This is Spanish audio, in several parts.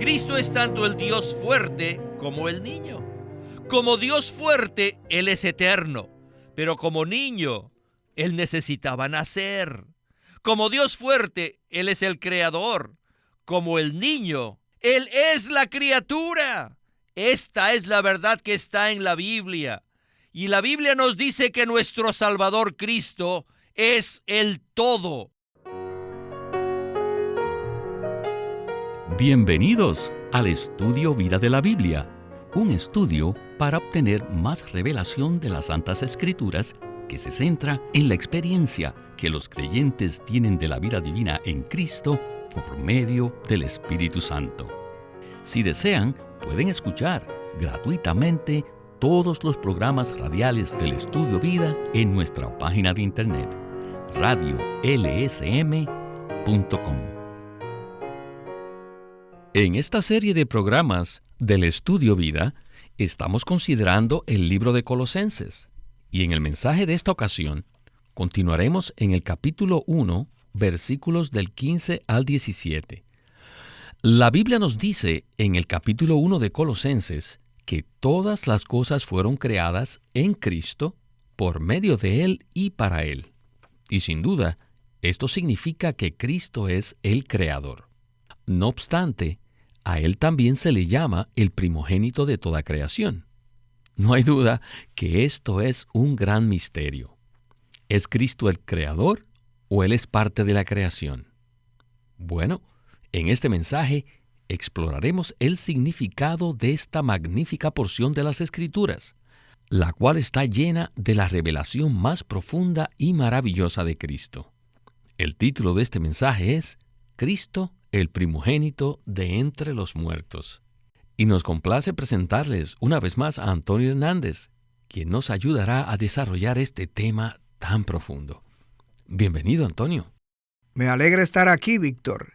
Cristo es tanto el Dios fuerte como el niño. Como Dios fuerte, Él es eterno, pero como niño, Él necesitaba nacer. Como Dios fuerte, Él es el creador. Como el niño, Él es la criatura. Esta es la verdad que está en la Biblia. Y la Biblia nos dice que nuestro Salvador Cristo es el todo. Bienvenidos al Estudio Vida de la Biblia, un estudio para obtener más revelación de las Santas Escrituras que se centra en la experiencia que los creyentes tienen de la vida divina en Cristo por medio del Espíritu Santo. Si desean, pueden escuchar gratuitamente todos los programas radiales del Estudio Vida en nuestra página de internet, radiolsm.com. En esta serie de programas del Estudio Vida, estamos considerando el libro de Colosenses. Y en el mensaje de esta ocasión, continuaremos en el capítulo 1, versículos del 15 al 17. La Biblia nos dice en el capítulo 1 de Colosenses que todas las cosas fueron creadas en Cristo, por medio de Él y para Él. Y sin duda, esto significa que Cristo es el Creador. No obstante, a Él también se le llama el primogénito de toda creación. No hay duda que esto es un gran misterio. ¿Es Cristo el Creador o Él es parte de la creación? Bueno, en este mensaje exploraremos el significado de esta magnífica porción de las Escrituras, la cual está llena de la revelación más profunda y maravillosa de Cristo. El título de este mensaje es Cristo, el primogénito de entre los muertos. Y nos complace presentarles una vez más a Antonio Hernández, quien nos ayudará a desarrollar este tema tan profundo. Bienvenido, Antonio. Me alegra estar aquí, Víctor,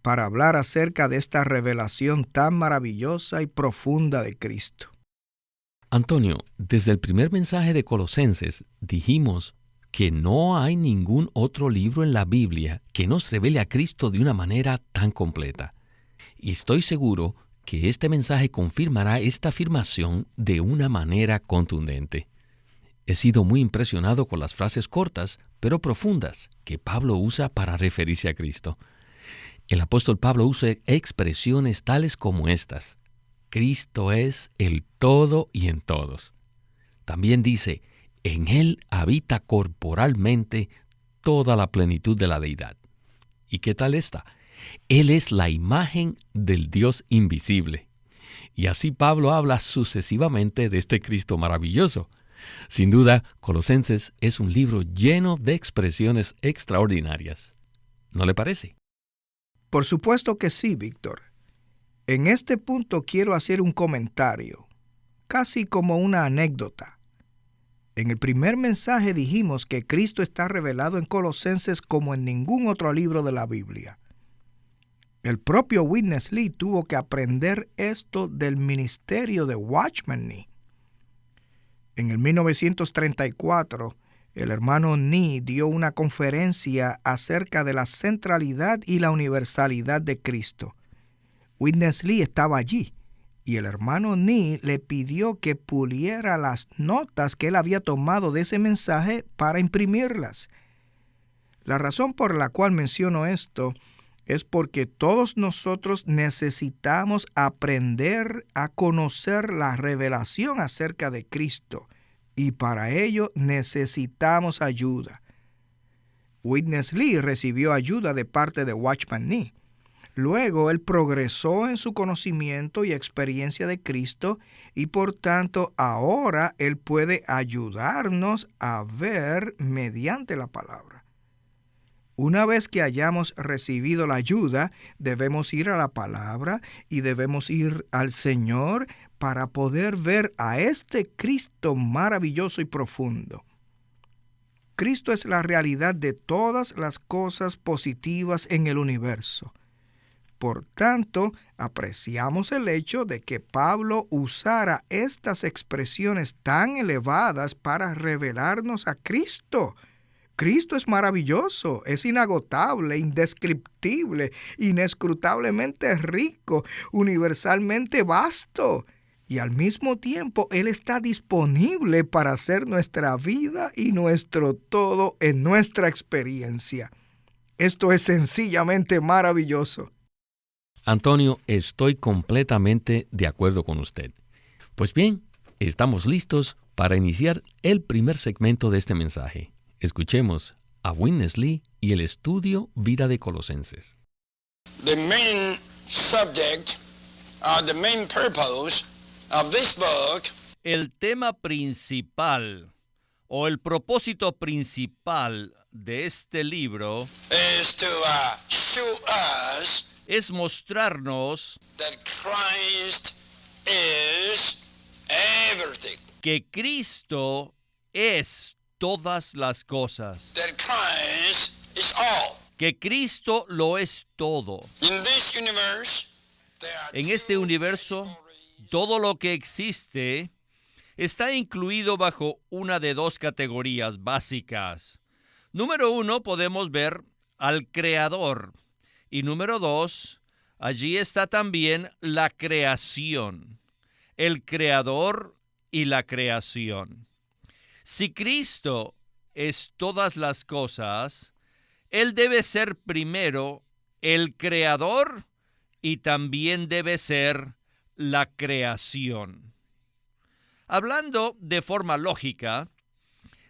para hablar acerca de esta revelación tan maravillosa y profunda de Cristo. Antonio, desde el primer mensaje de Colosenses dijimos que no hay ningún otro libro en la Biblia que nos revele a Cristo de una manera tan completa. Y estoy seguro que este mensaje confirmará esta afirmación de una manera contundente. He sido muy impresionado con las frases cortas, pero profundas, que Pablo usa para referirse a Cristo. El apóstol Pablo usa expresiones tales como estas: Cristo es el todo y en todos. También dice: en Él habita corporalmente toda la plenitud de la deidad. ¿Y qué tal esta? Él es la imagen del Dios invisible. Y así Pablo habla sucesivamente de este Cristo maravilloso. Sin duda, Colosenses es un libro lleno de expresiones extraordinarias. ¿No le parece? Por supuesto que sí, Víctor. En este punto quiero hacer un comentario, casi como una anécdota. En el primer mensaje dijimos que Cristo está revelado en Colosenses como en ningún otro libro de la Biblia. El propio Witness Lee tuvo que aprender esto del ministerio de Watchman Nee. En el 1934, el hermano Nee dio una conferencia acerca de la centralidad y la universalidad de Cristo. Witness Lee estaba allí, y el hermano Nee le pidió que puliera las notas que él había tomado de ese mensaje para imprimirlas. La razón por la cual menciono esto es porque todos nosotros necesitamos aprender a conocer la revelación acerca de Cristo, y para ello necesitamos ayuda. Witness Lee recibió ayuda de parte de Watchman Nee. Luego, él progresó en su conocimiento y experiencia de Cristo, y por tanto, ahora él puede ayudarnos a ver mediante la palabra. Una vez que hayamos recibido la ayuda, debemos ir a la palabra y debemos ir al Señor para poder ver a este Cristo maravilloso y profundo. Cristo es la realidad de todas las cosas positivas en el universo. Por tanto, apreciamos el hecho de que Pablo usara estas expresiones tan elevadas para revelarnos a Cristo, Cristo es maravilloso, es inagotable, indescriptible, inescrutablemente rico, universalmente vasto. Y al mismo tiempo, Él está disponible para hacer nuestra vida y nuestro todo en nuestra experiencia. Esto es sencillamente maravilloso. Antonio, estoy completamente de acuerdo con usted. Pues bien, estamos listos para iniciar el primer segmento de este mensaje. Escuchemos a Witness Lee y el estudio Vida de Colosenses. The main subject, the main purpose of this book, el tema principal o el propósito principal de este libro is to show us es mostrarnos that Christ is everything. Que Cristo es todas las cosas. That Christ is all. Que Cristo lo es todo. In this universe, en este universo, todo lo que existe está incluido bajo una de dos categorías básicas. Número 1, podemos ver al Creador. Y número 2, allí está también la creación. El Creador y la creación. Si Cristo es todas las cosas, Él debe ser primero el Creador y también debe ser la creación. Hablando de forma lógica,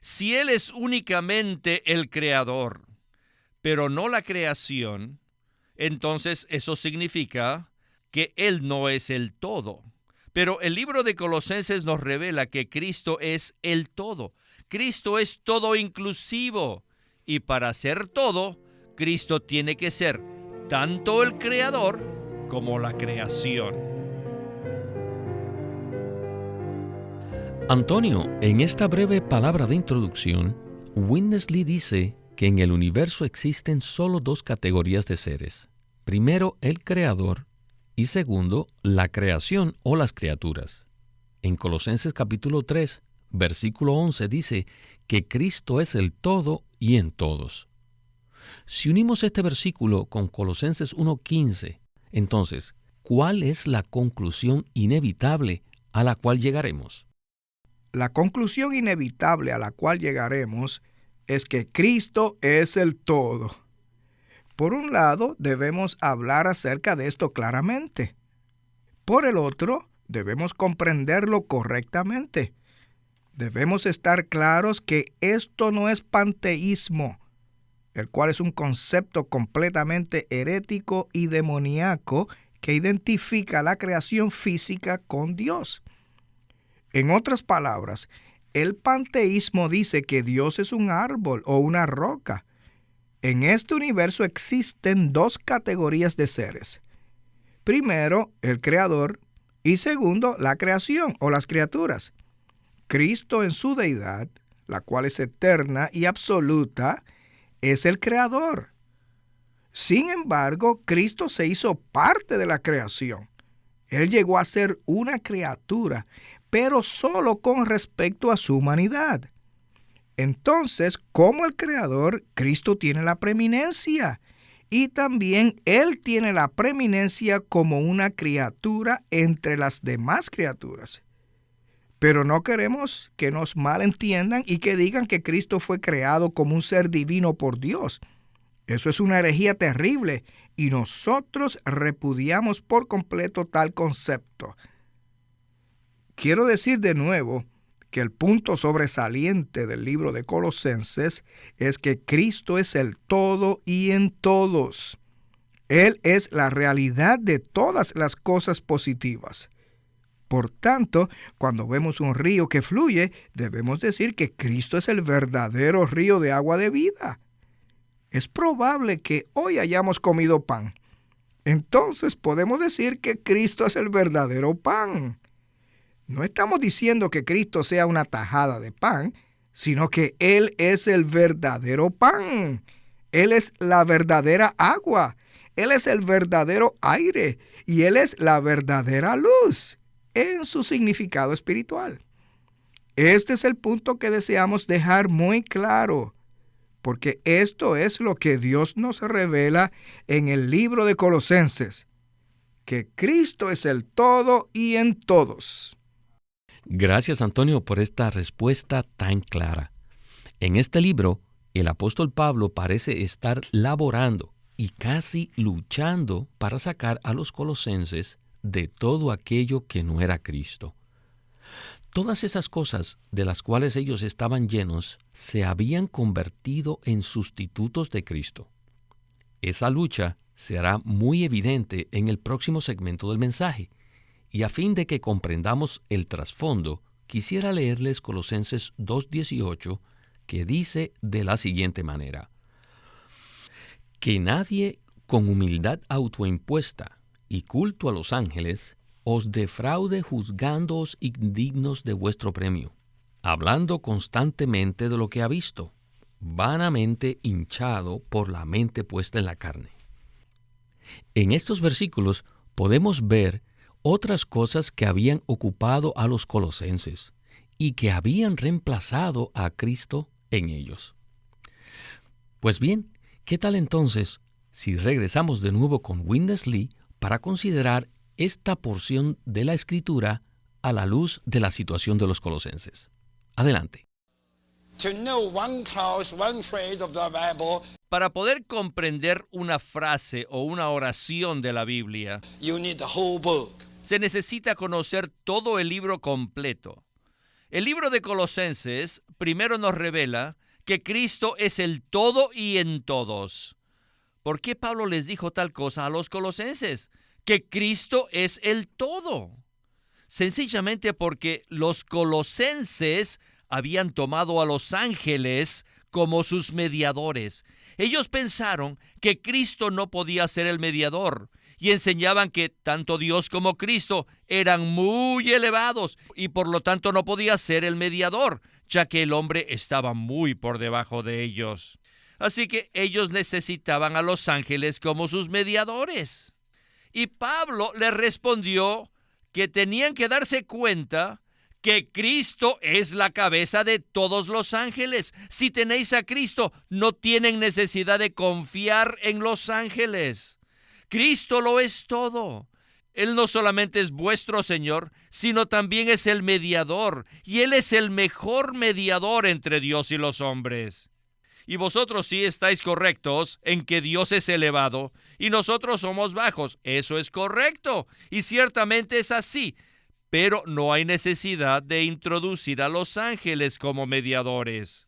si Él es únicamente el Creador, pero no la creación, entonces eso significa que Él no es el todo. Pero el libro de Colosenses nos revela que Cristo es el todo. Cristo es todo inclusivo. Y para ser todo, Cristo tiene que ser tanto el Creador como la creación. Antonio, en esta breve palabra de introducción, Witness Lee dice que en el universo existen solo dos categorías de seres. Primero, el Creador, y segundo, la creación o las criaturas. En Colosenses capítulo 3, versículo 11 dice que Cristo es el todo y en todos. Si unimos este versículo con Colosenses 1:15, entonces, ¿cuál es la conclusión inevitable a la cual llegaremos? La conclusión inevitable a la cual llegaremos es que Cristo es el todo. Por un lado, debemos hablar acerca de esto claramente. Por el otro, debemos comprenderlo correctamente. Debemos estar claros que esto no es panteísmo, el cual es un concepto completamente herético y demoníaco que identifica la creación física con Dios. En otras palabras, el panteísmo dice que Dios es un árbol o una roca. En este universo existen dos categorías de seres. Primero, el Creador, y segundo, la creación o las criaturas. Cristo en su deidad, la cual es eterna y absoluta, es el Creador. Sin embargo, Cristo se hizo parte de la creación. Él llegó a ser una criatura, pero solo con respecto a su humanidad. Entonces, como el Creador, Cristo tiene la preeminencia. Y también Él tiene la preeminencia como una criatura entre las demás criaturas. Pero no queremos que nos malentiendan y que digan que Cristo fue creado como un ser divino por Dios. Eso es una herejía terrible y nosotros repudiamos por completo tal concepto. Quiero decir de nuevo que el punto sobresaliente del libro de Colosenses es que Cristo es el todo y en todos. Él es la realidad de todas las cosas positivas. Por tanto, cuando vemos un río que fluye, debemos decir que Cristo es el verdadero río de agua de vida. Es probable que hoy hayamos comido pan. Entonces podemos decir que Cristo es el verdadero pan. No estamos diciendo que Cristo sea una tajada de pan, sino que Él es el verdadero pan. Él es la verdadera agua. Él es el verdadero aire. Y Él es la verdadera luz en su significado espiritual. Este es el punto que deseamos dejar muy claro. porque esto es lo que Dios nos revela en el libro de Colosenses, que Cristo es el todo y en todos. Gracias, Antonio, por esta respuesta tan clara. En este libro, el apóstol Pablo parece estar laborando y casi luchando para sacar a los colosenses de todo aquello que no era Cristo. Todas esas cosas de las cuales ellos estaban llenos se habían convertido en sustitutos de Cristo. Esa lucha será muy evidente en el próximo segmento del mensaje, y a fin de que comprendamos el trasfondo, quisiera leerles Colosenses 2:18, que dice de la siguiente manera: que nadie con humildad autoimpuesta y culto a los ángeles os defraude juzgándoos indignos de vuestro premio, hablando constantemente de lo que ha visto, vanamente hinchado por la mente puesta en la carne. En estos versículos podemos ver otras cosas que habían ocupado a los colosenses y que habían reemplazado a Cristo en ellos. Pues bien, ¿qué tal entonces si regresamos de nuevo con Witness Lee para considerar esta porción de la Escritura a la luz de la situación de los colosenses? Adelante. To know one clause, one phrase of the Bible, Para poder comprender una frase o una oración de la Biblia, you need the whole book. se necesita conocer todo el libro completo. El libro de Colosenses primero nos revela que Cristo es el todo y en todos. ¿Por qué Pablo les dijo tal cosa a los colosenses? Que Cristo es el todo. Sencillamente porque los colosenses habían tomado a los ángeles como sus mediadores. Ellos pensaron que Cristo no podía ser el mediador y enseñaban que tanto Dios como Cristo eran muy elevados y por lo tanto no podía ser el mediador, ya que el hombre estaba muy por debajo de ellos. Así que ellos necesitaban a los ángeles como sus mediadores. Y Pablo les respondió que tenían que darse cuenta que Cristo es la cabeza de todos los ángeles. Si tenéis a Cristo, no tienen necesidad de confiar en los ángeles. Cristo lo es todo. Él no solamente es vuestro Señor, sino también es el mediador, y Él es el mejor mediador entre Dios y los hombres. Y vosotros sí estáis correctos en que Dios es elevado y nosotros somos bajos. Eso es correcto, y ciertamente es así. Pero no hay necesidad de introducir a los ángeles como mediadores.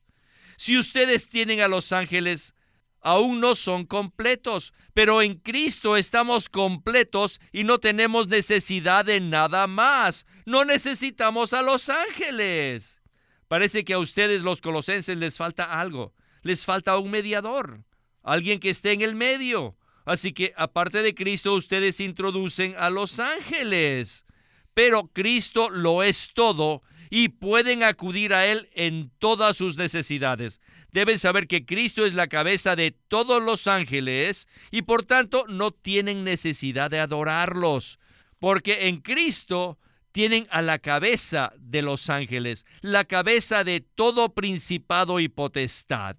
Si ustedes tienen a los ángeles, aún no son completos, pero en Cristo estamos completos y no tenemos necesidad de nada más. No necesitamos a los ángeles. Parece que a ustedes, los colosenses, les falta algo. Les falta un mediador, alguien que esté en el medio. Así que, aparte de Cristo, ustedes introducen a los ángeles. Pero Cristo lo es todo y pueden acudir a Él en todas sus necesidades. Deben saber que Cristo es la cabeza de todos los ángeles y por tanto no tienen necesidad de adorarlos, porque en Cristo tienen a la cabeza de los ángeles, la cabeza de todo principado y potestad.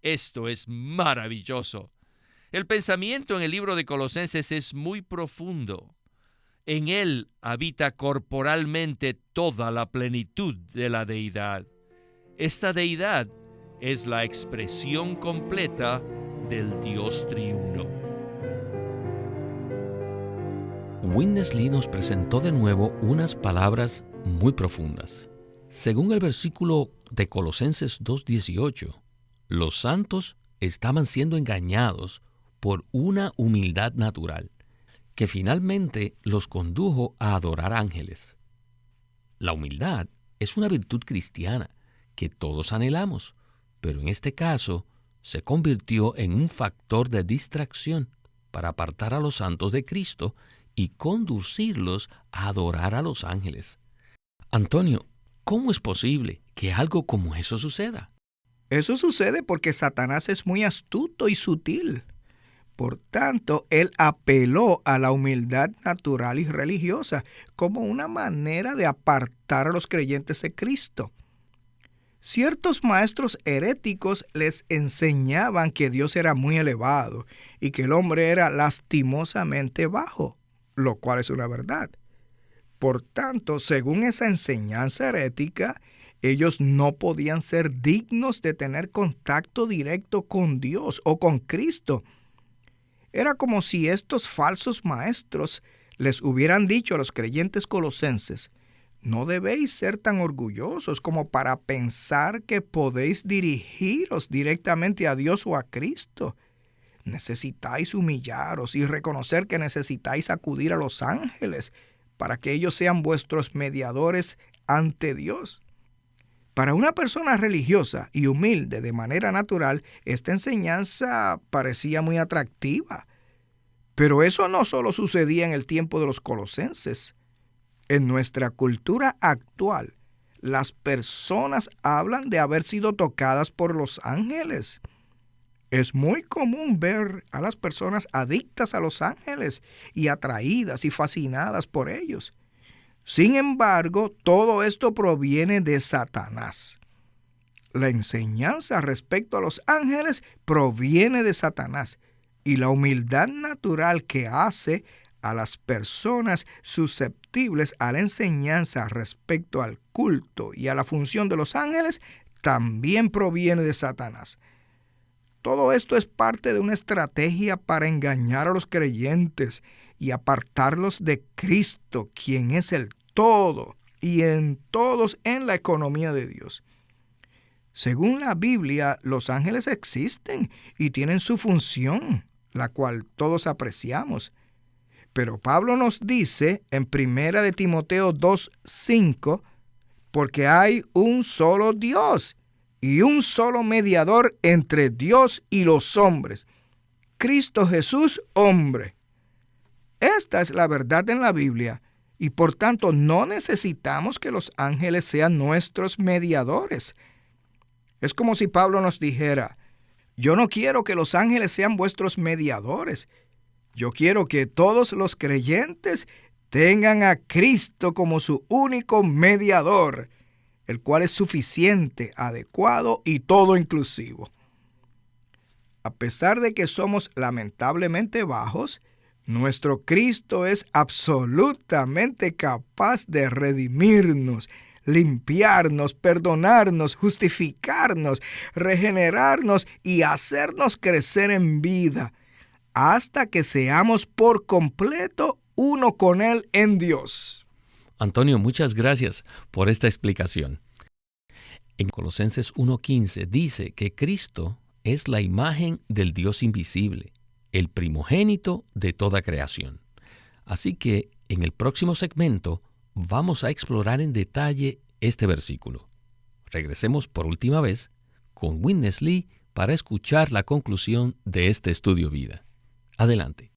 Esto es maravilloso. El pensamiento en el libro de Colosenses es muy profundo. En él habita corporalmente toda la plenitud de la deidad. Esta deidad es la expresión completa del Dios triuno. Witness Lee nos presentó de nuevo unas palabras muy profundas. Según el versículo de Colosenses 2:18, los santos estaban siendo engañados por una humildad natural que finalmente los condujo a adorar ángeles. La humildad es una virtud cristiana que todos anhelamos, pero en este caso se convirtió en un factor de distracción para apartar a los santos de Cristo y conducirlos a adorar a los ángeles. Antonio, ¿cómo es posible que algo como eso suceda? Eso sucede porque Satanás es muy astuto y sutil. Por tanto, él apeló a la humildad natural y religiosa como una manera de apartar a los creyentes de Cristo. Ciertos maestros heréticos les enseñaban que Dios era muy elevado y que el hombre era lastimosamente bajo, lo cual es una verdad. Por tanto, según esa enseñanza herética, ellos no podían ser dignos de tener contacto directo con Dios o con Cristo. Era como si estos falsos maestros les hubieran dicho a los creyentes colosenses: no debéis ser tan orgullosos como para pensar que podéis dirigiros directamente a Dios o a Cristo. Necesitáis humillaros y reconocer que necesitáis acudir a los ángeles para que ellos sean vuestros mediadores ante Dios. Para una persona religiosa y humilde de manera natural, esta enseñanza parecía muy atractiva. Pero eso no solo sucedía en el tiempo de los colosenses. En nuestra cultura actual, las personas hablan de haber sido tocadas por los ángeles. Es muy común ver a las personas adictas a los ángeles y atraídas y fascinadas por ellos. Sin embargo, todo esto proviene de Satanás. La enseñanza respecto a los ángeles proviene de Satanás, y la humildad natural que hace a las personas susceptibles a la enseñanza respecto al culto y a la función de los ángeles también proviene de Satanás. Todo esto es parte de una estrategia para engañar a los creyentes y apartarlos de Cristo, quien es el todo y en todos en la economía de Dios. Según la Biblia, los ángeles existen y tienen su función, la cual todos apreciamos. Pero Pablo nos dice en 1 de Timoteo 2:5, porque hay un solo Dios y un solo mediador entre Dios y los hombres, Cristo Jesús, hombre. Esta es la verdad en la Biblia, y por tanto no necesitamos que los ángeles sean nuestros mediadores. Es como si Pablo nos dijera: yo no quiero que los ángeles sean vuestros mediadores. Yo quiero que todos los creyentes tengan a Cristo como su único mediador, el cual es suficiente, adecuado y todo inclusivo. A pesar de que somos lamentablemente bajos, nuestro Cristo es absolutamente capaz de redimirnos, limpiarnos, perdonarnos, justificarnos, regenerarnos y hacernos crecer en vida, hasta que seamos por completo uno con Él en Dios. Antonio, muchas gracias por esta explicación. En Colosenses 1:15 dice que Cristo es la imagen del Dios invisible, el primogénito de toda creación. Así que en el próximo segmento vamos a explorar en detalle este versículo. Regresemos por última vez con Witness Lee para escuchar la conclusión de este estudio vida. Adelante.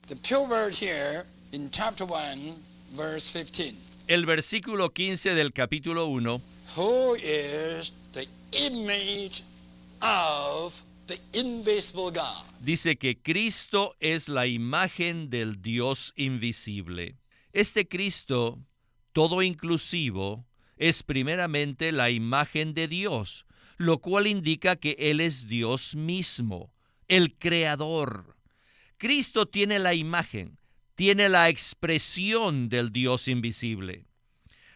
The pure word here in chapter 1, verse 15. El versículo 15 del capítulo 1. Who is the image of the invisible God? Dice que Cristo es la imagen del Dios invisible. Este Cristo, todo inclusivo, es primeramente la imagen de Dios, lo cual indica que Él es Dios mismo, el Creador. Cristo tiene la imagen, tiene la expresión del Dios invisible.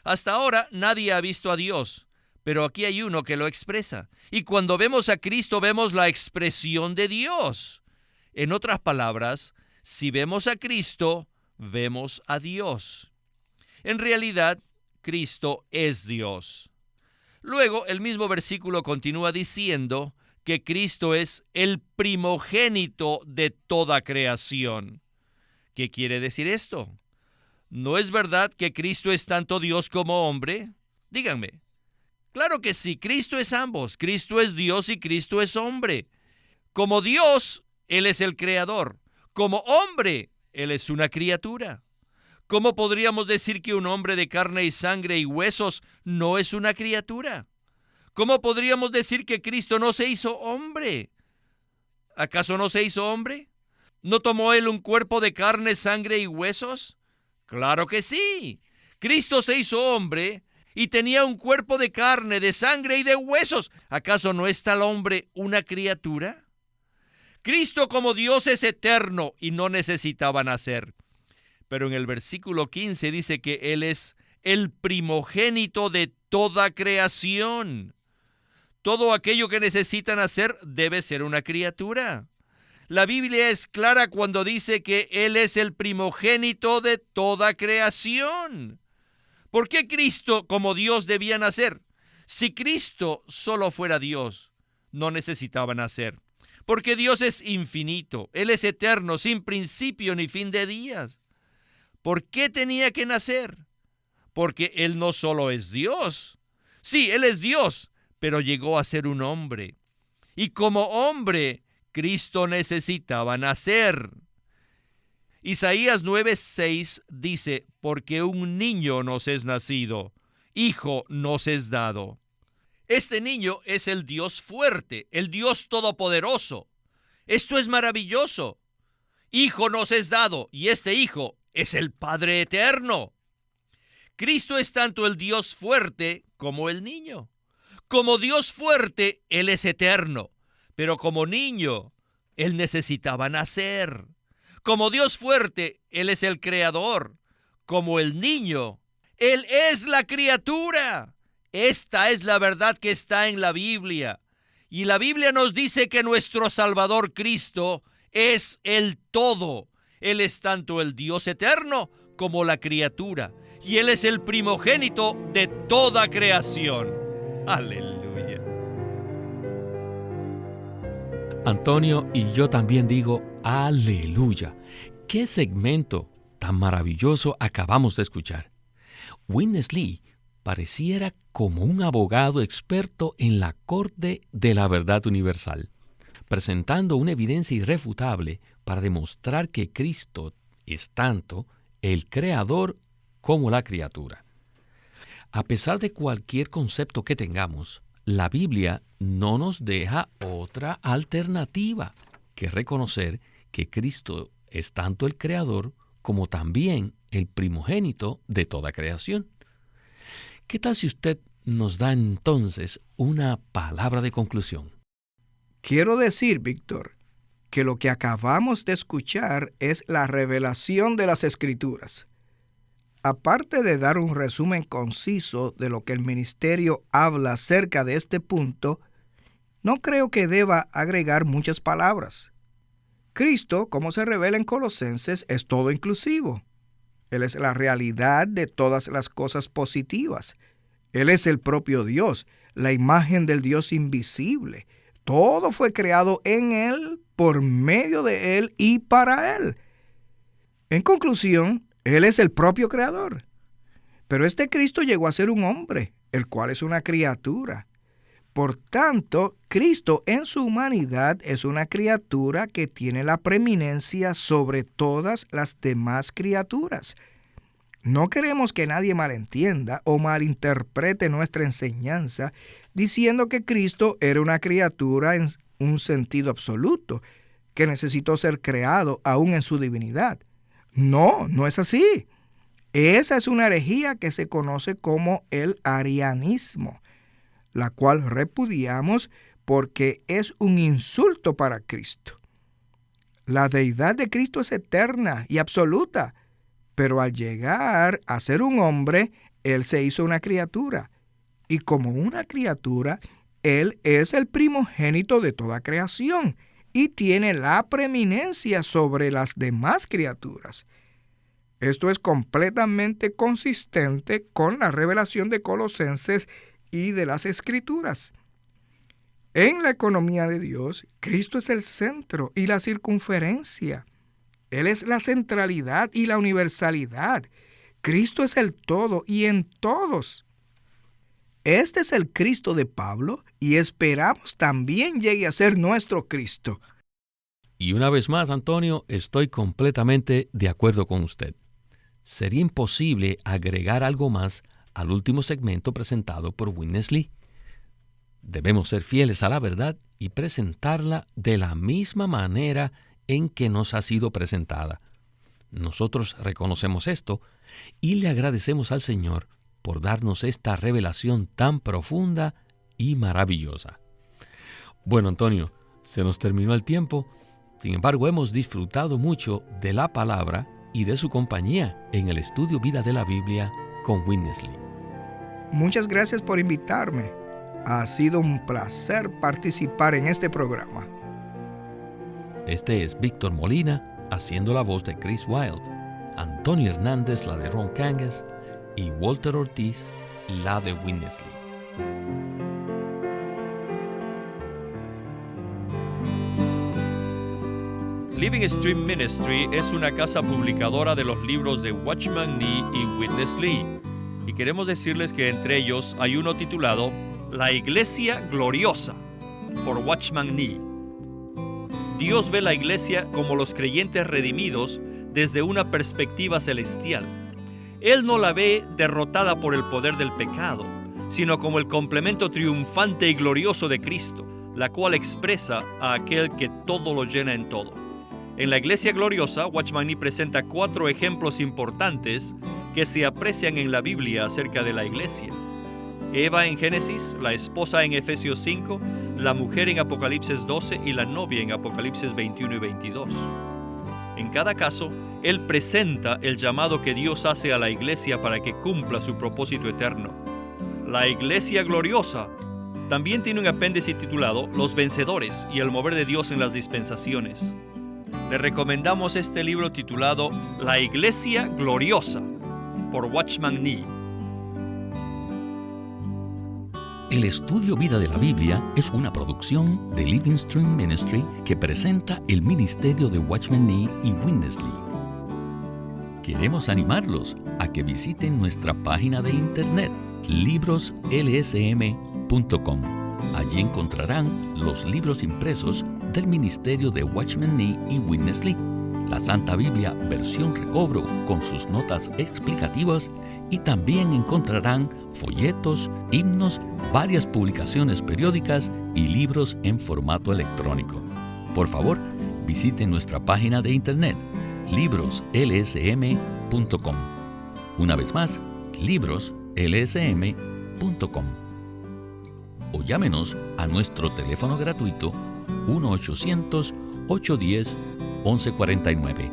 Hasta ahora nadie ha visto a Dios, pero aquí hay uno que lo expresa. Y cuando vemos a Cristo, vemos la expresión de Dios. En otras palabras, si vemos a Cristo, vemos a Dios. En realidad, Cristo es Dios. Luego, el mismo versículo continúa diciendo que Cristo es el primogénito de toda creación. ¿Qué quiere decir esto? ¿No es verdad que Cristo es tanto Dios como hombre? Díganme. Claro que sí, Cristo es ambos. Cristo es Dios y Cristo es hombre. Como Dios, Él es el creador. Como hombre, Él es una criatura. ¿Cómo podríamos decir que un hombre de carne y sangre y huesos no es una criatura? ¿Cómo podríamos decir que Cristo no se hizo hombre? ¿Acaso no se hizo hombre? ¿No tomó Él un cuerpo de carne, sangre y huesos? ¡Claro que sí! Cristo se hizo hombre y tenía un cuerpo de carne, de sangre y de huesos. ¿Acaso no es tal hombre una criatura? Cristo como Dios es eterno y no necesitaba nacer. Pero en el versículo 15 dice que Él es el primogénito de toda creación. Todo aquello que necesitan hacer debe ser una criatura. La Biblia es clara cuando dice que Él es el primogénito de toda creación. ¿Por qué Cristo como Dios debía nacer? Si Cristo solo fuera Dios, no necesitaba nacer. Porque Dios es infinito, Él es eterno, sin principio ni fin de días. ¿Por qué tenía que nacer? Porque Él no solo es Dios. Sí, Él es Dios, pero llegó a ser un hombre. Y como hombre, Cristo necesitaba nacer. Isaías 9:6 dice, porque un niño nos es nacido, hijo nos es dado. Este niño es el Dios fuerte, el Dios todopoderoso. Esto es maravilloso. Hijo nos es dado, y este hijo es el Padre eterno. Cristo es tanto el Dios fuerte como el niño. Como Dios fuerte, Él es eterno, pero como niño, Él necesitaba nacer. Como Dios fuerte, Él es el creador. Como el niño, Él es la criatura. Esta es la verdad que está en la Biblia. Y la Biblia nos dice que nuestro Salvador Cristo es el todo. Él es tanto el Dios eterno como la criatura. Y Él es el primogénito de toda creación. Aleluya. Antonio, y yo también digo, aleluya. ¿Qué segmento tan maravilloso acabamos de escuchar? Witness Lee pareciera como un abogado experto en la corte de la verdad universal, presentando una evidencia irrefutable para demostrar que Cristo es tanto el creador como la criatura. A pesar de cualquier concepto que tengamos, la Biblia no nos deja otra alternativa que reconocer que Cristo es tanto el creador como también el primogénito de toda creación. ¿Qué tal si usted nos da entonces una palabra de conclusión? Quiero decir, Víctor, que lo que acabamos de escuchar es la revelación de las Escrituras. Aparte de dar un resumen conciso de lo que el ministerio habla acerca de este punto, no creo que deba agregar muchas palabras. Cristo, como se revela en Colosenses, es todo inclusivo. Él es la realidad de todas las cosas positivas. Él es el propio Dios, la imagen del Dios invisible. Todo fue creado en Él, por medio de Él y para Él. En conclusión, Él es el propio creador. Pero este Cristo llegó a ser un hombre, el cual es una criatura. Por tanto, Cristo en su humanidad es una criatura que tiene la preeminencia sobre todas las demás criaturas. No queremos que nadie malentienda o malinterprete nuestra enseñanza diciendo que Cristo era una criatura en un sentido absoluto, que necesitó ser creado aún en su divinidad. No, no es así. Esa es una herejía que se conoce como el arianismo, la cual repudiamos porque es un insulto para Cristo. La deidad de Cristo es eterna y absoluta, pero al llegar a ser un hombre, Él se hizo una criatura. Y como una criatura, Él es el primogénito de toda creación y tiene la preeminencia sobre las demás criaturas. Esto es completamente consistente con la revelación de Colosenses y de las Escrituras. En la economía de Dios, Cristo es el centro y la circunferencia. Él es la centralidad y la universalidad. Cristo es el todo y en todos. Este es el Cristo de Pablo y esperamos también llegue a ser nuestro Cristo. Y una vez más, Antonio, estoy completamente de acuerdo con usted. Sería imposible agregar algo más al último segmento presentado por Witness Lee. Debemos ser fieles a la verdad y presentarla de la misma manera en que nos ha sido presentada. Nosotros reconocemos esto y le agradecemos al Señor por darnos esta revelación tan profunda y maravillosa. Bueno, Antonio, se nos terminó el tiempo. Sin embargo, hemos disfrutado mucho de la palabra y de su compañía en el estudio Vida de la Biblia con Witness Lee. Muchas gracias por invitarme. Ha sido un placer participar en este programa. Este es Víctor Molina haciendo la voz de Chris Wilde, Antonio Hernández la de Ron Kangas y Walter Ortiz la de Witness Lee. Living Stream Ministry es una casa publicadora de los libros de Watchman Nee y Witness Lee. Y queremos decirles que entre ellos hay uno titulado La Iglesia Gloriosa, por Watchman Nee. Dios ve la iglesia como los creyentes redimidos desde una perspectiva celestial. Él no la ve derrotada por el poder del pecado, sino como el complemento triunfante y glorioso de Cristo, la cual expresa a aquel que todo lo llena en todo. En la Iglesia Gloriosa, Watchman Nee presenta 4 ejemplos importantes que se aprecian en la Biblia acerca de la iglesia. Eva en Génesis, la esposa en Efesios 5, la mujer en Apocalipsis 12 y la novia en Apocalipsis 21 y 22. En cada caso, él presenta el llamado que Dios hace a la iglesia para que cumpla su propósito eterno. La Iglesia Gloriosa también tiene un apéndice titulado Los Vencedores y el mover de Dios en las dispensaciones. Le recomendamos este libro titulado La Iglesia Gloriosa, por Watchman Nee. El estudio Vida de la Biblia es una producción de Living Stream Ministry que presenta el ministerio de Watchman Nee y Witness Lee. Queremos animarlos a que visiten nuestra página de internet libroslsm.com. Allí encontrarán los libros impresos del ministerio de Watchman Nee y Witness Lee, la Santa Biblia versión recobro con sus notas explicativas, y también encontrarán folletos, himnos, varias publicaciones periódicas y libros en formato electrónico. Por favor, visiten nuestra página de internet libroslsm.com. Una vez más, libroslsm.com. O llámenos a nuestro teléfono gratuito 1-800-810-1149.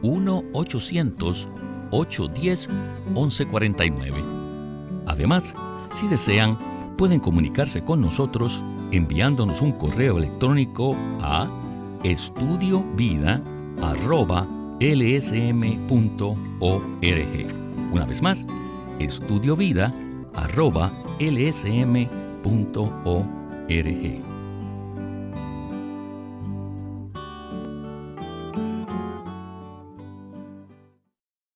1-800-810-1149. Además, si desean, pueden comunicarse con nosotros enviándonos un correo electrónico a estudiovida@lsm.org. Una vez más, estudiovida@lsm.org.